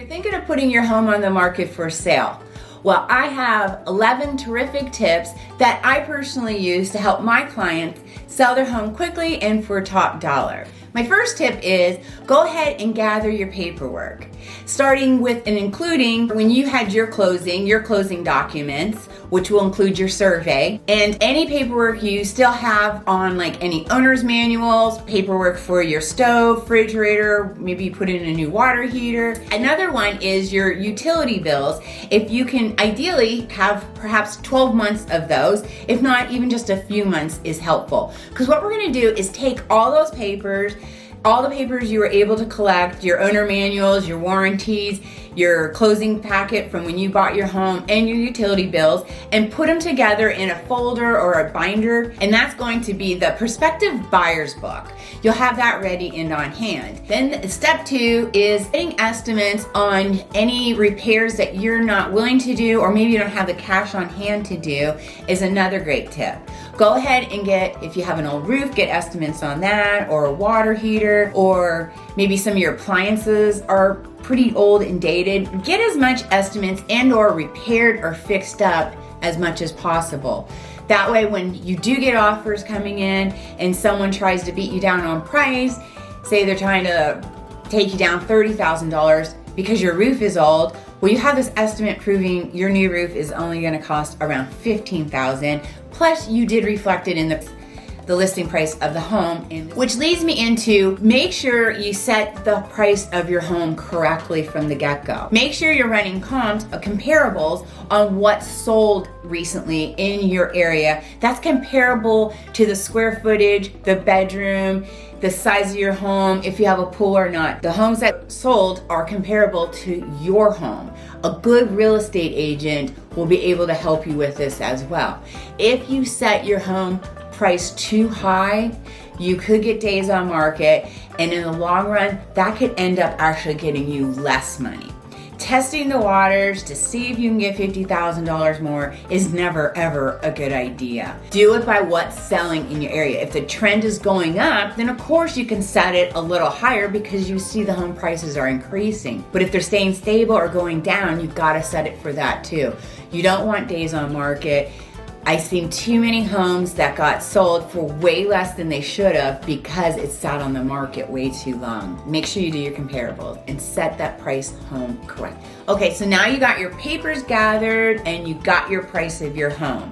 You're thinking of putting your home on the market for sale. Well, I have 11 terrific tips that I personally use to help my clients sell their home quickly and for top dollar. My first tip is go ahead and gather your paperwork. Starting with and including when you had your closing documents, which will include your survey, and any paperwork you still have on, like any owner's manuals, paperwork for your stove, refrigerator, maybe you put in a new water heater. Another one is your utility bills. If you can ideally have perhaps 12 months of those, if not even just a few months is helpful. Because what we're gonna do is take all those papers, all the papers you were able to collect, your owner manuals, your warranties, your closing packet from when you bought your home, and your utility bills, and put them together in a folder or a binder, and that's going to be the prospective buyer's book. You'll have that ready and on hand. Then step 2 is getting estimates on any repairs that you're not willing to do, or maybe you don't have the cash on hand to do, is another great tip. Go ahead and get, if you have an old roof, get estimates on that, or a water heater, or maybe some of your appliances are pretty old and dated. Get as much estimates and or repaired or fixed up as much as possible. That way when you do get offers coming in and someone tries to beat you down on price, say they're trying to take you down $30,000 because your roof is old, well, you have this estimate proving your new roof is only gonna cost around $15,000, plus you did reflect it in the listing price of the home, which leads me into make sure you set the price of your home correctly from the get-go. Make sure you're running comps, comparables on what's sold recently in your area that's comparable to the square footage, the bedroom, the size of your home, if you have a pool or not. The homes that sold are comparable to your home. A good real estate agent will be able to help you with this as well. If you set your home price too high, you could get days on market, and in the long run, that could end up actually getting you less money. Testing the waters to see if you can get $50,000 more is never ever a good idea. Do it by what's selling in your area. If the trend is going up, then of course you can set it a little higher because you see the home prices are increasing. But if they're staying stable or going down, you've got to set it for that too. You don't want days on market. I've seen too many homes that got sold for way less than they should have because it sat on the market way too long. Make sure you do your comparables and set that price home correct. Okay, so now you got your papers gathered and you got your price of your home.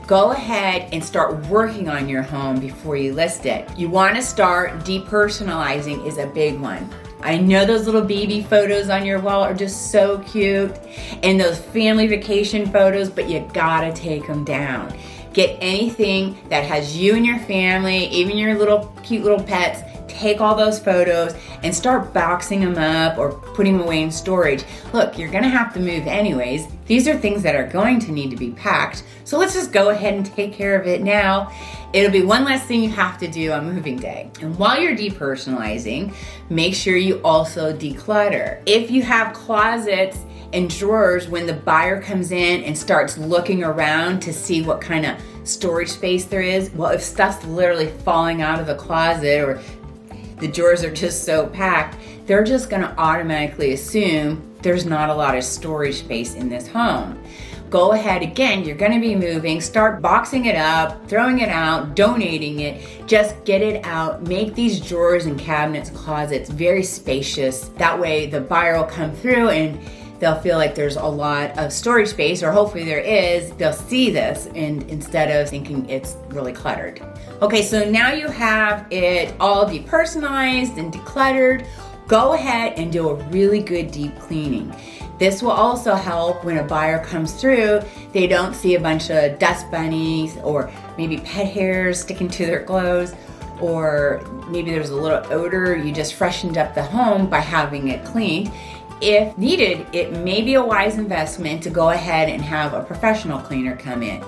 Go ahead and start working on your home before you list it. You want to start depersonalizing is a big one. I know those little baby photos on your wall are just so cute, and those family vacation photos, but you gotta take them down. Get anything that has you and your family, even your little cute little pets, take all those photos and start boxing them up or putting them away in storage. Look, you're gonna have to move anyways. These are things that are going to need to be packed, so let's just go ahead and take care of it now. It'll be one less thing you have to do on moving day. And while you're depersonalizing, make sure you also declutter. If you have closets and drawers, when the buyer comes in and starts looking around to see what kind of storage space there is, well, if stuff's literally falling out of the closet or the drawers are just so packed, they're just gonna automatically assume there's not a lot of storage space in this home. Go ahead, again, you're gonna be moving, start boxing it up, throwing it out, donating it, just get it out. Make these drawers and cabinets, closets very spacious. That way the buyer will come through and they'll feel like there's a lot of storage space, or hopefully there is. They'll see this and instead of thinking it's really cluttered. Okay, so now you have it all depersonalized and decluttered. Go ahead and do a really good deep cleaning. This will also help when a buyer comes through, they don't see a bunch of dust bunnies or maybe pet hairs sticking to their clothes, or maybe there's a little odor. You just freshened up the home by having it cleaned. If needed, it may be a wise investment to go ahead and have a professional cleaner come in.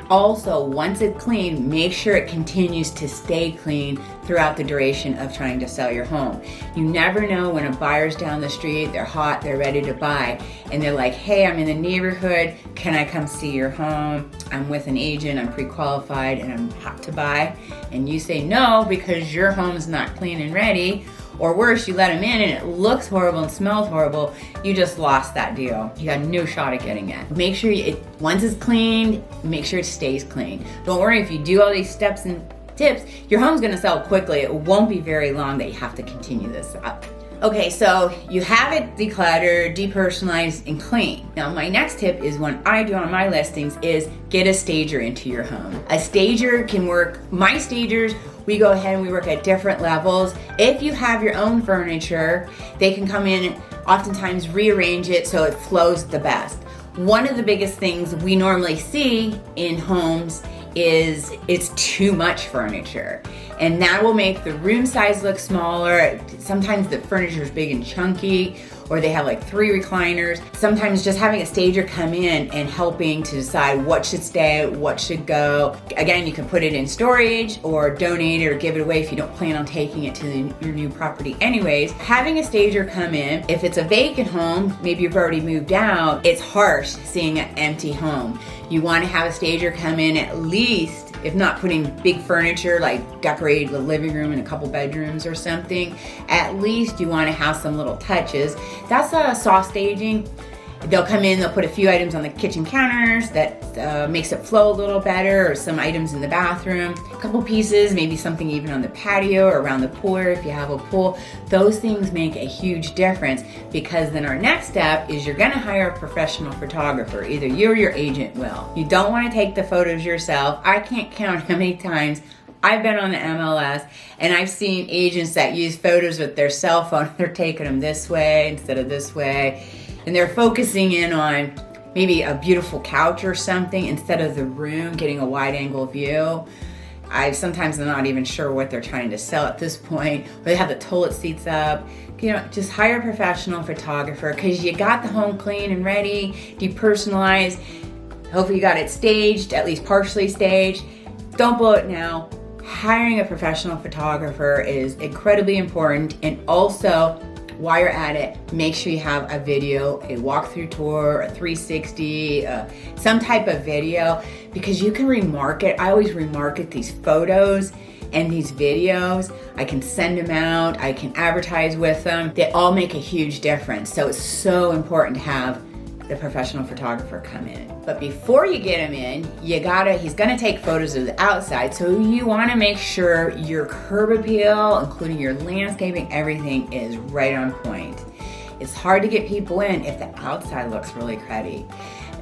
Also, once it's clean, make sure it continues to stay clean throughout the duration of trying to sell your home. You never know when a buyer's down the street, they're hot, they're ready to buy, and they're like, hey, I'm in the neighborhood, can I come see your home? I'm with an agent, I'm pre-qualified, and I'm hot to buy. And you say no because your home's not clean and ready, Or worse, you let them in and it looks horrible and smells horrible, you just lost that deal. You got no shot at getting it. Make sure once it's cleaned, make sure it stays clean. Don't worry, if you do all these steps and tips, your home's gonna sell quickly. It won't be very long that you have to continue this up. Okay, so you have it decluttered, depersonalized, and clean. Now my next tip is one I do on my listings is get a stager into your home. A stager can work, my stagers, we go ahead and we work at different levels. If you have your own furniture, they can come in and oftentimes rearrange it so it flows the best. One of the biggest things we normally see in homes is it's too much furniture, and that will make the room size look smaller. Sometimes the furniture is big and chunky, or they have like 3 recliners. Sometimes just having a stager come in and helping to decide what should stay, what should go. Again, you can put it in storage or donate it or give it away if you don't plan on taking it to your new property anyways. Having a stager come in, if it's a vacant home, maybe you've already moved out, it's harsh seeing an empty home. You want to have a stager come in at least, if not putting big furniture like decorate the living room and a couple bedrooms or something, at least you want to have some little touches. That's a soft staging. They'll come in, they'll put a few items on the kitchen counters that makes it flow a little better, or some items in the bathroom, a couple pieces, maybe something even on the patio or around the pool if you have a pool. Those things make a huge difference, because then our next step is you're gonna hire a professional photographer. Either you or your agent will. You don't wanna take the photos yourself. I can't count how many times I've been on the MLS and I've seen agents that use photos with their cell phone. They're taking them this way instead of this way. And they're focusing in on maybe a beautiful couch or something instead of the room, getting a wide angle view. Sometimes I'm not even sure what they're trying to sell at this point. Or they have the toilet seats up. You know, just hire a professional photographer, because you got the home clean and ready, depersonalized. Hopefully you got it staged, at least partially staged. Don't blow it now. Hiring a professional photographer is incredibly important, and also, while you're at it, make sure you have a video, a walkthrough tour, a 360, some type of video, because you can remarket. I always remarket these photos and these videos. I can send them out, I can advertise with them. They all make a huge difference. So it's so important to have the professional photographer come in. But before you get him in, he's gonna take photos of the outside, so you wanna make sure your curb appeal, including your landscaping, everything is right on point. It's hard to get people in if the outside looks really cruddy.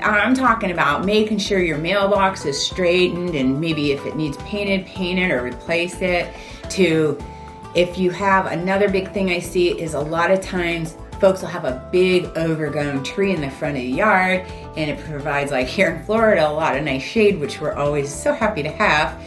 I'm talking about making sure your mailbox is straightened, and maybe if it needs painted, paint it or replace it. If you have another big thing I see is a lot of times folks will have a big overgrown tree in the front of the yard, and it provides, like here in Florida, a lot of nice shade, which we're always so happy to have.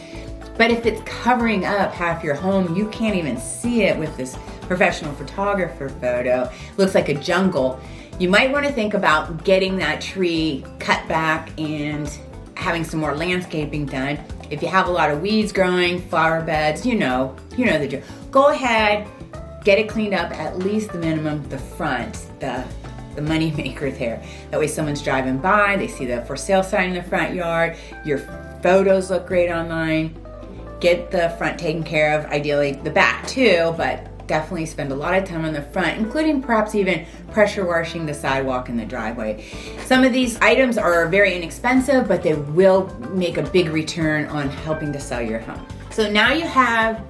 But if it's covering up half your home, you can't even see it with this professional photographer photo. It looks like a jungle. You might want to think about getting that tree cut back and having some more landscaping done. If you have a lot of weeds growing, flower beds, you know the drill. Go ahead, get it cleaned up, at least the minimum, the front, the money maker there. That way someone's driving by, they see the for sale sign in the front yard, your photos look great online. Get the front taken care of, ideally the back too, but definitely spend a lot of time on the front, including perhaps even pressure washing the sidewalk and the driveway. Some of these items are very inexpensive, but they will make a big return on helping to sell your home. So now you have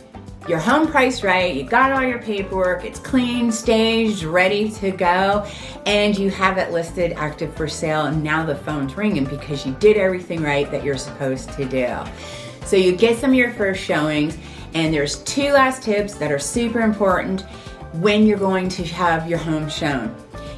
your home priced right, you got all your paperwork, it's clean, staged, ready to go, and you have it listed active for sale, and now the phone's ringing because you did everything right that you're supposed to do. So you get some of your first showings, and there's 2 last tips that are super important when you're going to have your home shown.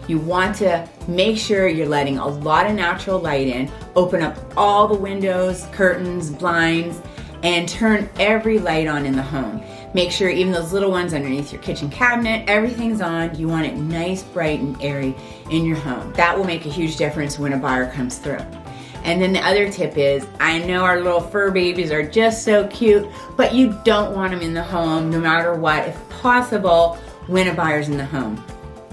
You want to make sure you're letting a lot of natural light in, open up all the windows, curtains, blinds, and turn every light on in the home. Make sure even those little ones underneath your kitchen cabinet, everything's on. You want it nice, bright, and airy in your home. That will make a huge difference when a buyer comes through. And then the other tip is, I know our little fur babies are just so cute, but you don't want them in the home no matter what, if possible, when a buyer's in the home.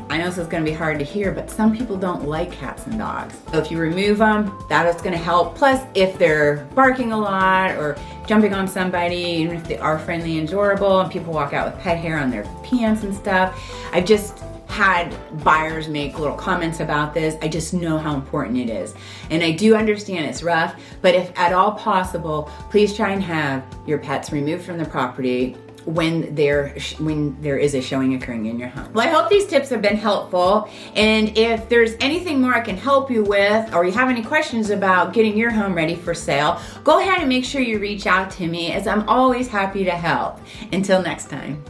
I know this is gonna be hard to hear, but some people don't like cats and dogs. So if you remove them, that is gonna help. Plus, if they're barking a lot or jumping on somebody, even if they are friendly and adorable, and people walk out with pet hair on their pants and stuff. I've just had buyers make little comments about this. I just know how important it is. And I do understand it's rough, but if at all possible, please try and have your pets removed from the property when there is a showing occurring in your home. Well, I hope these tips have been helpful. And if there's anything more I can help you with, or you have any questions about getting your home ready for sale, go ahead and make sure you reach out to me, as I'm always happy to help. Until next time.